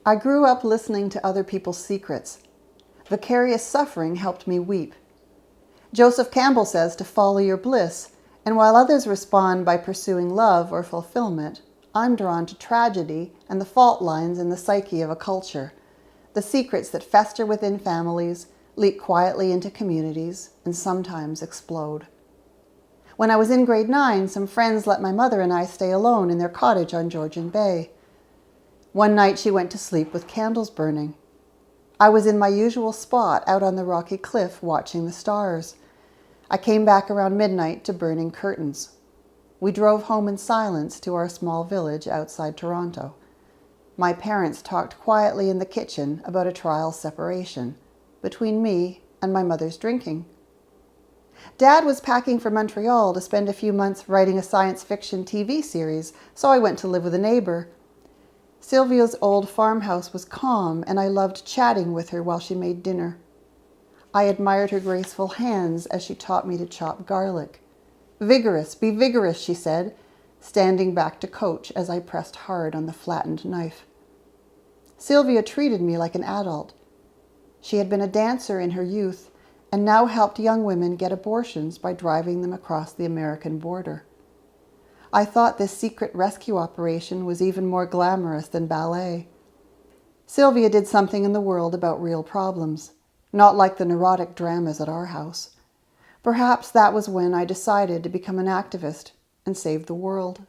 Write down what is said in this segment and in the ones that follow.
I grew up listening to other people's secrets. Vicarious suffering helped me weep. Joseph Campbell says to follow your bliss, and while others respond by pursuing love or fulfillment, I'm drawn to tragedy and the fault lines in the psyche of a culture, the secrets that fester within families, leak quietly into communities, and sometimes explode. When I was in grade 9, some friends let my mother and I stay alone in their cottage on Georgian Bay. One night she went to sleep with candles burning. I was in my usual spot out on the rocky cliff watching the stars. I came back around midnight to burning curtains. We drove home in silence to our small village outside Toronto. My parents talked quietly in the kitchen about a trial separation between me and my mother's drinking. Dad was packing for Montreal to spend a few months writing a science fiction TV series, so I went to live with a neighbor. Sylvia's old farmhouse was calm, and I loved chatting with her while she made dinner. I admired her graceful hands as she taught me to chop garlic. "Vigorous, be vigorous," she said, standing back to coach as I pressed hard on the flattened knife. Sylvia treated me like an adult. She had been a dancer in her youth and now helped young women get abortions by driving them across the American border. I thought this secret rescue operation was even more glamorous than ballet. Sylvia did something in the world about real problems, not like the neurotic dramas at our house. Perhaps that was when I decided to become an activist and save the world.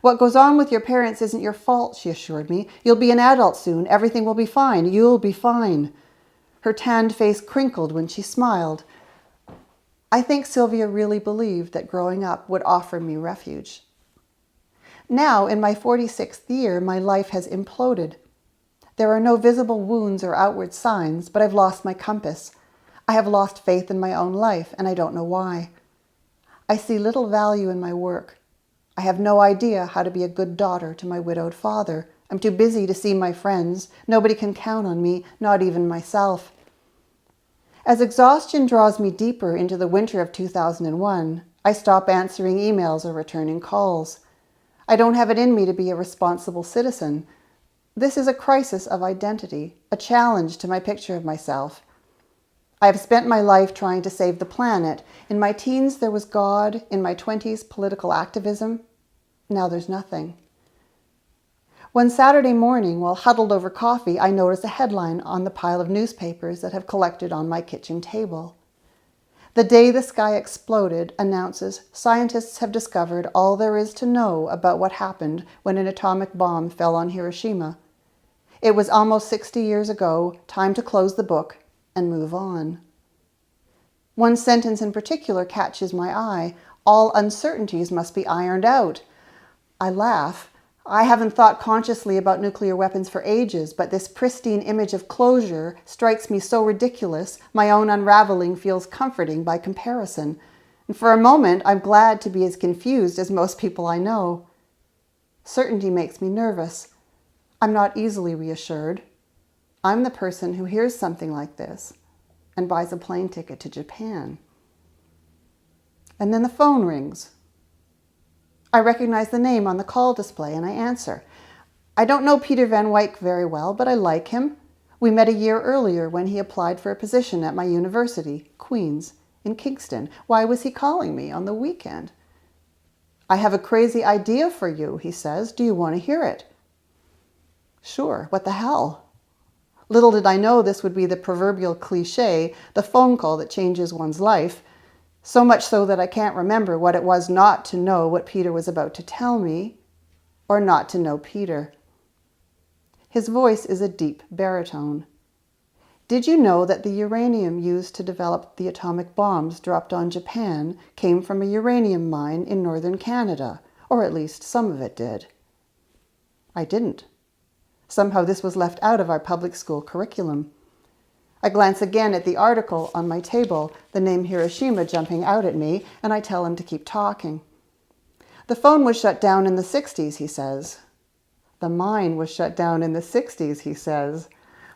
"What goes on with your parents isn't your fault," she assured me. "You'll be an adult soon. Everything will be fine. You'll be fine." Her tanned face crinkled when she smiled. I think Sylvia really believed that growing up would offer me refuge. Now, in my 46th year, my life has imploded. There are no visible wounds or outward signs, but I've lost my compass. I have lost faith in my own life, and I don't know why. I see little value in my work. I have no idea how to be a good daughter to my widowed father. I'm too busy to see my friends. Nobody can count on me, not even myself. As exhaustion draws me deeper into the winter of 2001, I stop answering emails or returning calls. I don't have it in me to be a responsible citizen. This is a crisis of identity, a challenge to my picture of myself. I have spent my life trying to save the planet. In my teens, there was God. In my 20s, political activism. Now there's nothing. One Saturday morning, while huddled over coffee, I noticed a headline on the pile of newspapers that have collected on my kitchen table. "The day the sky exploded" announces scientists have discovered all there is to know about what happened when an atomic bomb fell on Hiroshima. It was almost 60 years ago. Time to close the book and move on. One sentence in particular catches my eye. "All uncertainties must be ironed out." I laugh. I haven't thought consciously about nuclear weapons for ages, but this pristine image of closure strikes me so ridiculous, my own unraveling feels comforting by comparison. And for a moment, I'm glad to be as confused as most people I know. Certainty makes me nervous. I'm not easily reassured. I'm the person who hears something like this and buys a plane ticket to Japan. And then the phone rings. I recognize the name on the call display and I answer. I don't know Peter Van Wyk very well, but I like him. We met a year earlier when he applied for a position at my university, Queen's, in Kingston. Why was he calling me on the weekend? "I have a crazy idea for you," he says. "Do you want to hear it?" Sure, what the hell? Little did I know this would be the proverbial cliche, the phone call that changes one's life. So much so that I can't remember what it was not to know what Peter was about to tell me, or not to know Peter. His voice is a deep baritone. "Did you know that the uranium used to develop the atomic bombs dropped on Japan came from a uranium mine in northern Canada, or at least some of it did?" I didn't. Somehow this was left out of our public school curriculum. I glance again at the article on my table, the name Hiroshima jumping out at me, and I tell him to keep talking. "The phone was shut down in the 60s, he says. "The mine was shut down in the 60s, he says.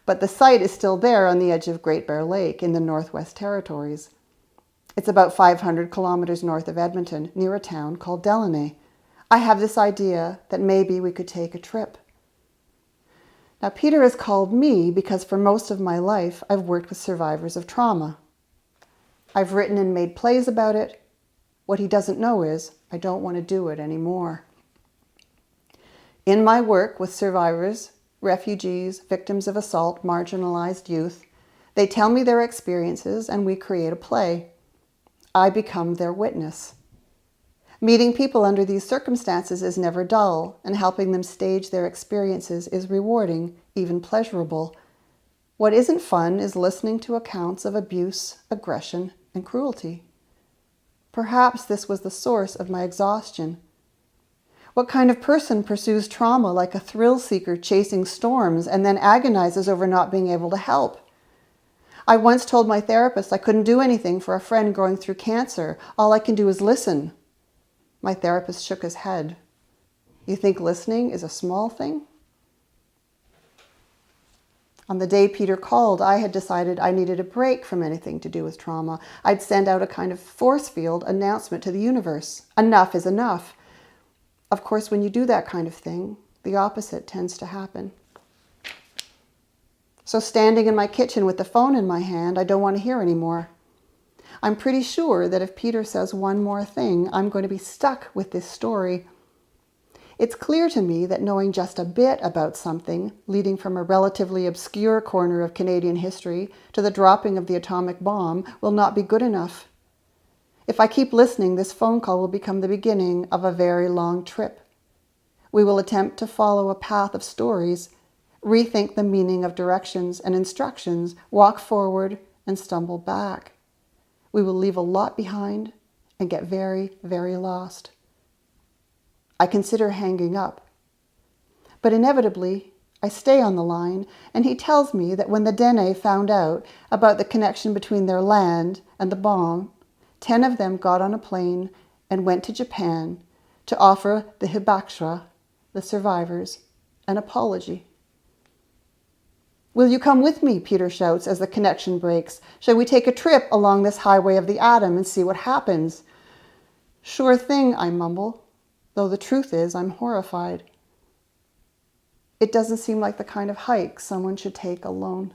But the site is still there on the edge of Great Bear Lake in the Northwest Territories. It's about 500 kilometers north of Edmonton, near a town called Déline. I have this idea that maybe we could take a trip." Now, Peter has called me because for most of my life, I've worked with survivors of trauma. I've written and made plays about it. What he doesn't know is I don't want to do it anymore. In my work with survivors, refugees, victims of assault, marginalized youth, they tell me their experiences and we create a play. I become their witness. Meeting people under these circumstances is never dull, and helping them stage their experiences is rewarding, even pleasurable. What isn't fun is listening to accounts of abuse, aggression, and cruelty. Perhaps this was the source of my exhaustion. What kind of person pursues trauma like a thrill seeker chasing storms and then agonizes over not being able to help? I once told my therapist I couldn't do anything for a friend going through cancer. All I can do is listen. My therapist shook his head. You think listening is a small thing? On the day Peter called, I had decided I needed a break from anything to do with trauma. I'd send out a kind of force field announcement to the universe. Enough is enough. Of course, when you do that kind of thing, the opposite tends to happen. So standing in my kitchen with the phone in my hand, I don't want to hear anymore. I'm pretty sure that if Peter says one more thing, I'm going to be stuck with this story. It's clear to me that knowing just a bit about something, leading from a relatively obscure corner of Canadian history to the dropping of the atomic bomb, will not be good enough. If I keep listening, this phone call will become the beginning of a very long trip. We will attempt to follow a path of stories, rethink the meaning of directions and instructions, walk forward and stumble back. We will leave a lot behind and get very, very lost. I consider hanging up. But inevitably, I stay on the line, and he tells me that when the Dene found out about the connection between their land and the bomb, 10 of them got on a plane and went to Japan to offer the hibakusha, the survivors, an apology. Will you come with me? Peter shouts as the connection breaks. Shall we take a trip along this highway of the atom and see what happens? Sure thing, I mumble, though the truth is I'm horrified. It doesn't seem like the kind of hike someone should take alone.